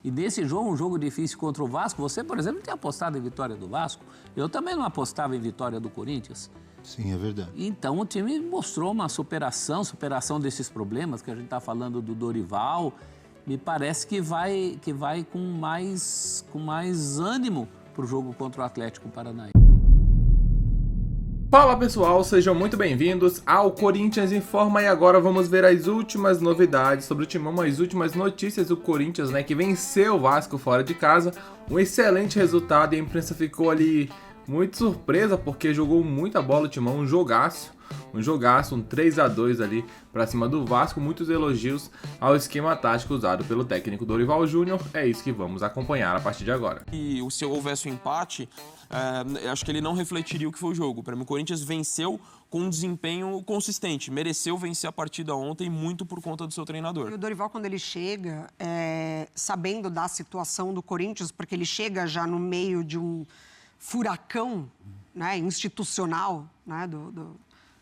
E nesse jogo, um jogo difícil contra o Vasco, você, por exemplo, não tem apostado em vitória do Vasco. Eu também não apostava em vitória do Corinthians. Sim, é verdade. Então o time mostrou uma superação desses problemas que a gente está falando do Dorival. Me parece que vai com mais ânimo para o jogo contra o Atlético Paranaense. Fala pessoal, sejam muito bem-vindos ao Corinthians Informa e agora vamos ver as últimas novidades sobre o Timão, as últimas notícias do Corinthians, que venceu o Vasco fora de casa, um excelente resultado e a imprensa ficou ali muito surpresa porque jogou muita bola o Timão, um jogaço, um 3-2 ali pra cima do Vasco, muitos elogios ao esquema tático usado pelo técnico Dorival Júnior, é isso que vamos acompanhar a partir de agora. E se houvesse um empate, acho que ele não refletiria o que foi o jogo. Para mim, o Corinthians venceu com um desempenho consistente, mereceu vencer a partida ontem muito por conta do seu treinador. E o Dorival, quando ele chega, sabendo da situação do Corinthians, porque ele chega já no meio de um furacão, institucional,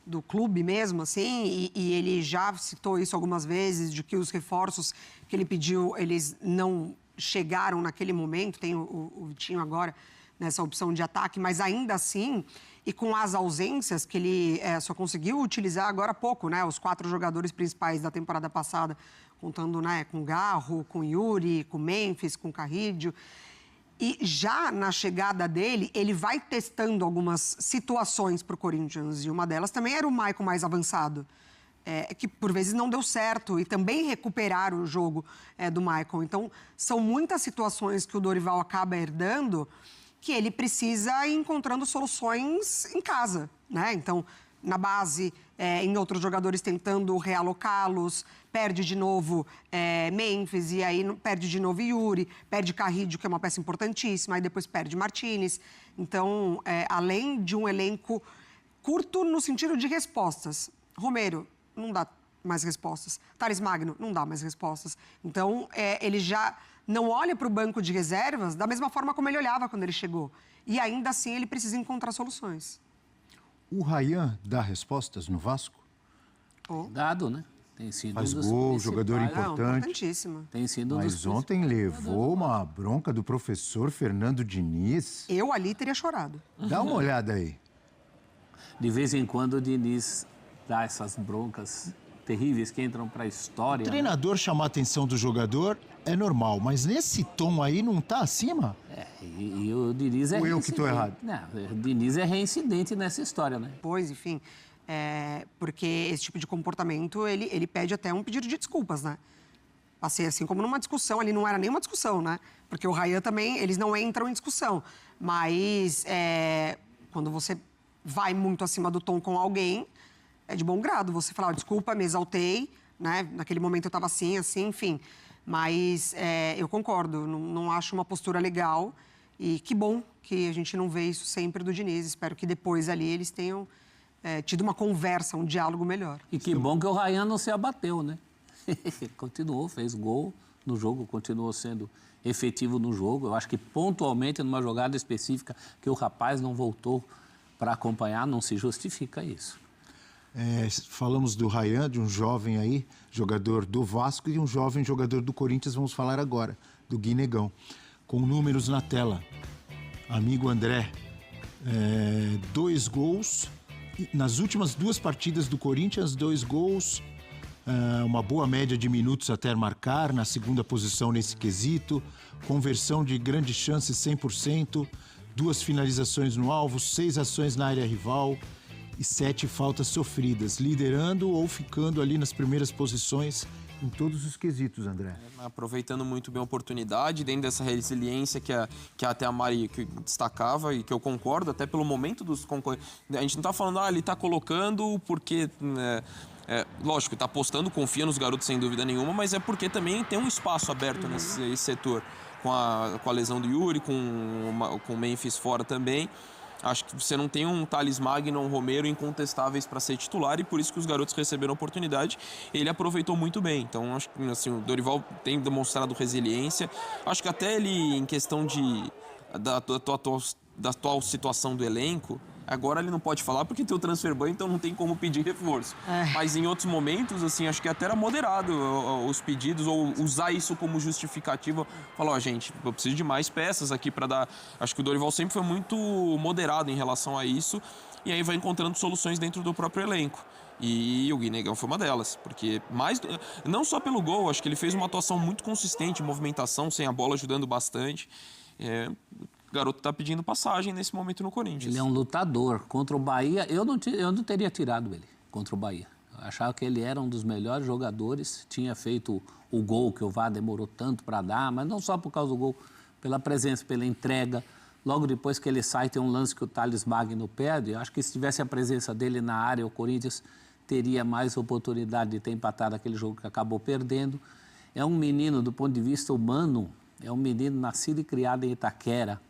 do clube mesmo, assim, e ele já citou isso algumas vezes, de que os reforços que ele pediu, eles não chegaram naquele momento, tem o Vitinho agora nessa opção de ataque, mas ainda assim, e com as ausências que ele só conseguiu utilizar agora há pouco, os 4 jogadores principais da temporada passada, contando com Garro, com Yuri, com Memphis, com Carrídio. E já na chegada dele, ele vai testando algumas situações para o Corinthians. E uma delas também era o Maicon mais avançado, que por vezes não deu certo. E também recuperar o jogo do Maicon. Então, são muitas situações que o Dorival acaba herdando que ele precisa ir encontrando soluções em casa, Então, na base, em outros jogadores tentando realocá-los, perde de novo Memphis, e aí perde de novo Yuri, perde Carrídio, que é uma peça importantíssima, aí depois perde Martinez. Então, além de um elenco curto no sentido de respostas, Romero não dá mais respostas, Thales Magno não dá mais respostas. Então, ele já não olha para o banco de reservas da mesma forma como ele olhava quando ele chegou. E ainda assim, ele precisa encontrar soluções. O Ryan dá respostas no Vasco? Dado, né? Tem sido Faz gol, jogador importante. Importantíssimo. Tem sido Mas ontem levou uma bronca do professor Fernando Diniz. Eu ali teria chorado. Dá uma olhada aí. De vez em quando o Diniz dá essas broncas terríveis que entram para a história. O treinador chamar a atenção do jogador é normal, mas nesse tom aí não tá acima? E o Diniz é Ou eu que tô errado? Não, o Diniz é reincidente nessa história, Pois, enfim, porque esse tipo de comportamento, ele pede até um pedido de desculpas, Passei assim como numa discussão, ali não era nem uma discussão, Porque o Ryan também, eles não entram em discussão. Mas quando você vai muito acima do tom com alguém, é de bom grado você falar, desculpa, me exaltei, Naquele momento eu estava assim, enfim. Mas eu concordo, não acho uma postura legal. E que bom que a gente não vê isso sempre do Diniz. Espero que depois ali eles tenham tido uma conversa, um diálogo melhor. E que bom que o Ryan não se abateu, Continuou, fez gol no jogo, continuou sendo efetivo no jogo. Eu acho que pontualmente, numa jogada específica, que o rapaz não voltou para acompanhar, não se justifica isso. Falamos do Ryan, de um jovem aí, jogador do Vasco, e um jovem jogador do Corinthians, vamos falar agora, do Guinegão. Com números na tela. Amigo André, 2 gols. Nas últimas 2 partidas do Corinthians, 2 gols. Uma boa média de minutos até marcar, na segunda posição nesse quesito. Conversão de grandes chances 100%. 2 finalizações no alvo, 6 ações na área rival e 7 faltas sofridas, liderando ou ficando ali nas primeiras posições em todos os quesitos, André. Aproveitando muito bem a oportunidade, dentro dessa resiliência que até a Mari destacava e que eu concordo, até pelo momento dos concorrentes. A gente não está falando, ele está colocando porque... lógico, está apostando, confia nos garotos sem dúvida nenhuma, mas é porque também tem um espaço aberto nesse setor. Com a lesão do Yuri, com o Memphis fora também. Acho que você não tem um Thales Magno, um Romero incontestáveis para ser titular e por isso que os garotos receberam a oportunidade. Ele aproveitou muito bem. Então, acho que o Dorival tem demonstrado resiliência. Acho que até ele, em questão da atual situação do elenco, Agora ele não pode falar porque tem o transfer ban, então não tem como pedir reforço. Mas em outros momentos, assim, acho que até era moderado os pedidos, ou usar isso como justificativa. Falar, ó, gente, eu preciso de mais peças aqui para dar... Acho que o Dorival sempre foi muito moderado em relação a isso, e aí vai encontrando soluções dentro do próprio elenco. E o Guinegão foi uma delas, porque não só pelo gol, acho que ele fez uma atuação muito consistente, movimentação, sem a bola, ajudando bastante. O garoto está pedindo passagem nesse momento no Corinthians. Ele é um lutador. Contra o Bahia, eu não teria tirado ele contra o Bahia. Eu achava que ele era um dos melhores jogadores, tinha feito o gol que o VAR demorou tanto para dar, mas não só por causa do gol, pela presença, pela entrega. Logo depois que ele sai, tem um lance que o Thales Magno perde. Eu acho que se tivesse a presença dele na área, o Corinthians teria mais oportunidade de ter empatado aquele jogo que acabou perdendo. É um menino, do ponto de vista humano, é um menino nascido e criado em Itaquera.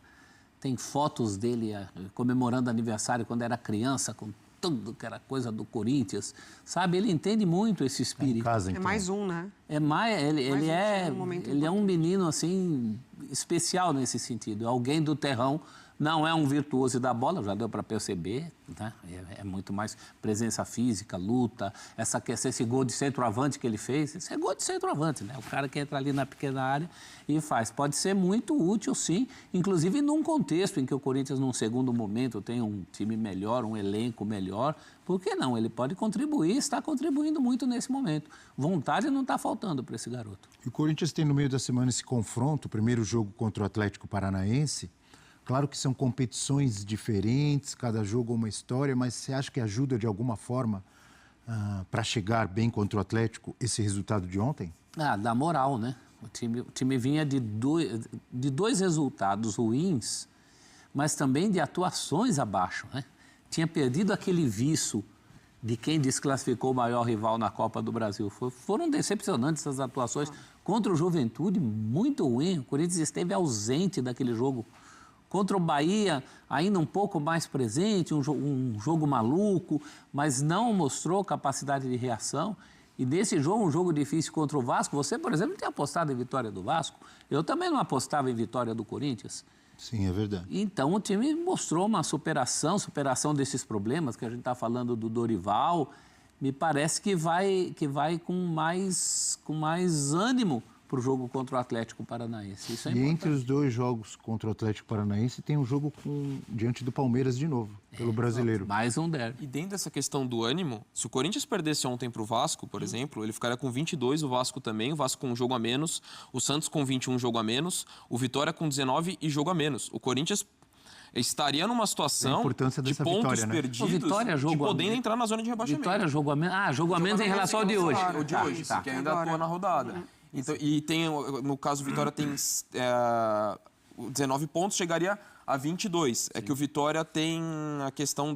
Tem fotos dele comemorando aniversário quando era criança, com tudo que era coisa do Corinthians. Sabe, ele entende muito esse espírito. Casa, então. É mais um, né? Ele é um menino, assim, especial nesse sentido. Alguém do terrão, não é um virtuoso da bola, já deu para perceber, né? É muito mais presença física, luta, esse gol de centroavante que ele fez, esse é gol de centroavante, né? O cara que entra ali na pequena área e faz. Pode ser muito útil, sim, inclusive num contexto em que o Corinthians, num segundo momento, tem um time melhor, um elenco melhor. Por que não? Ele pode contribuir, está contribuindo muito nesse momento. Vontade não está faltando para esse garoto. E o Corinthians tem no meio da semana esse confronto, o primeiro jogo contra o Atlético Paranaense. Claro que são competições diferentes, cada jogo é uma história, mas você acha que ajuda de alguma forma para chegar bem contra o Atlético esse resultado de ontem? Dá moral, né? O time vinha de dois resultados ruins, mas também de atuações abaixo, né? Tinha perdido aquele viço de quem desclassificou o maior rival na Copa do Brasil. Foram decepcionantes essas atuações. Contra o Juventude, muito ruim. O Corinthians esteve ausente daquele jogo. Contra o Bahia, ainda um pouco mais presente, um jogo maluco, mas não mostrou capacidade de reação. E nesse jogo, um jogo difícil contra o Vasco, você, por exemplo, tem apostado em vitória do Vasco. Eu também não apostava em vitória do Corinthians. Sim, é verdade. Então, o time mostrou uma superação desses problemas que a gente está falando do Dorival. Me parece que vai com mais ânimo para o jogo contra o Atlético Paranaense. Isso é importante. E entre os dois jogos contra o Atlético Paranaense, tem um jogo diante do Palmeiras de novo, pelo Brasileiro. Mais um derby. E dentro dessa questão do ânimo, se o Corinthians perdesse ontem para o Vasco, por exemplo, ele ficaria com 22, o Vasco também, o Vasco com um jogo a menos, o Santos com 21 jogo a menos, o Vitória com 19 e jogo a menos. O Corinthians estaria numa situação de pontos perdidos, de podendo entrar na zona de rebaixamento. Vitória, jogo a menos. Jogo a menos em relação ao de hoje. O de hoje, que ainda atua na rodada. Então, e tem, no caso, o Vitória tem 19 pontos, chegaria a 22. Sim. É que o Vitória tem a questão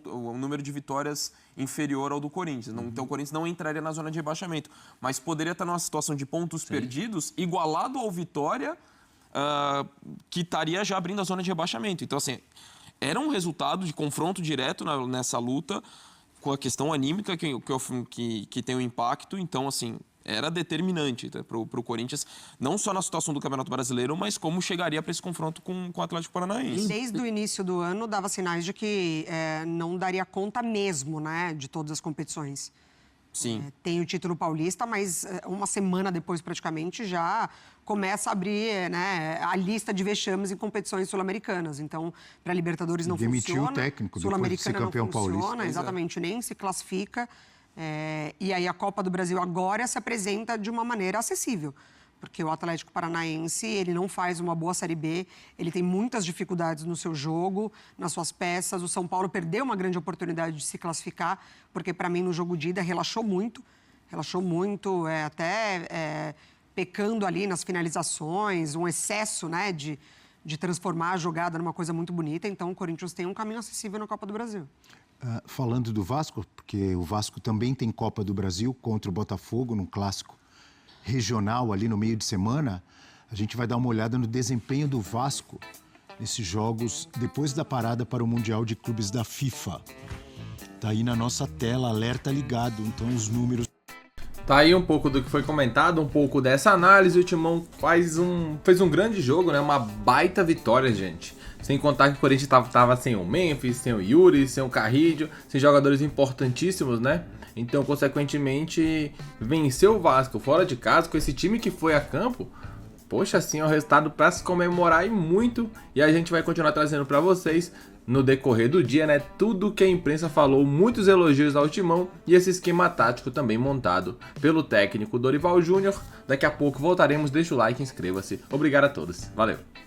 o número de vitórias inferior ao do Corinthians. Então, o Corinthians não entraria na zona de rebaixamento. Mas poderia estar numa situação de pontos perdidos, igualado ao Vitória, que estaria já abrindo a zona de rebaixamento. Então, assim, era um resultado de confronto direto nessa luta, com a questão anímica que tem um impacto. Então, assim, era determinante, tá, para o Corinthians, não só na situação do Campeonato Brasileiro, mas como chegaria para esse confronto com o Atlético Paranaense. Desde o início do ano, dava sinais de que não daria conta mesmo, né, de todas as competições. Sim. Tem o título paulista, mas uma semana depois, praticamente, já começa a abrir, né, a lista de vexames em competições sul-americanas. Então, para a Libertadores não funciona. Demitiu o técnico depois de ser campeão paulista. Sul-Americana não funciona, exatamente, nem se classifica. E aí a Copa do Brasil agora se apresenta de uma maneira acessível, porque o Atlético Paranaense, ele não faz uma boa Série B, ele tem muitas dificuldades no seu jogo, nas suas peças. O São Paulo perdeu uma grande oportunidade de se classificar, porque para mim no jogo de ida relaxou muito, até pecando ali nas finalizações, um excesso, né, de transformar a jogada numa coisa muito bonita. Então o Corinthians tem um caminho acessível na Copa do Brasil. Falando do Vasco, porque o Vasco também tem Copa do Brasil contra o Botafogo, num clássico regional ali no meio de semana, a gente vai dar uma olhada no desempenho do Vasco nesses jogos depois da parada para o Mundial de Clubes da FIFA. Tá aí na nossa tela, alerta ligado, então os números... Tá aí um pouco do que foi comentado, um pouco dessa análise. O Timão fez um grande jogo, né? Uma baita vitória, gente. Sem contar que o Corinthians tava sem o Memphis, sem o Yuri, sem o Carrillo, sem jogadores importantíssimos, né? Então, consequentemente, venceu o Vasco fora de casa com esse time que foi a campo. Poxa, assim é um resultado para se comemorar e muito. E a gente vai continuar trazendo para vocês no decorrer do dia, né? Tudo que a imprensa falou, muitos elogios ao Timão e esse esquema tático também montado pelo técnico Dorival Júnior. Daqui a pouco voltaremos, deixa o like e inscreva-se. Obrigado a todos. Valeu!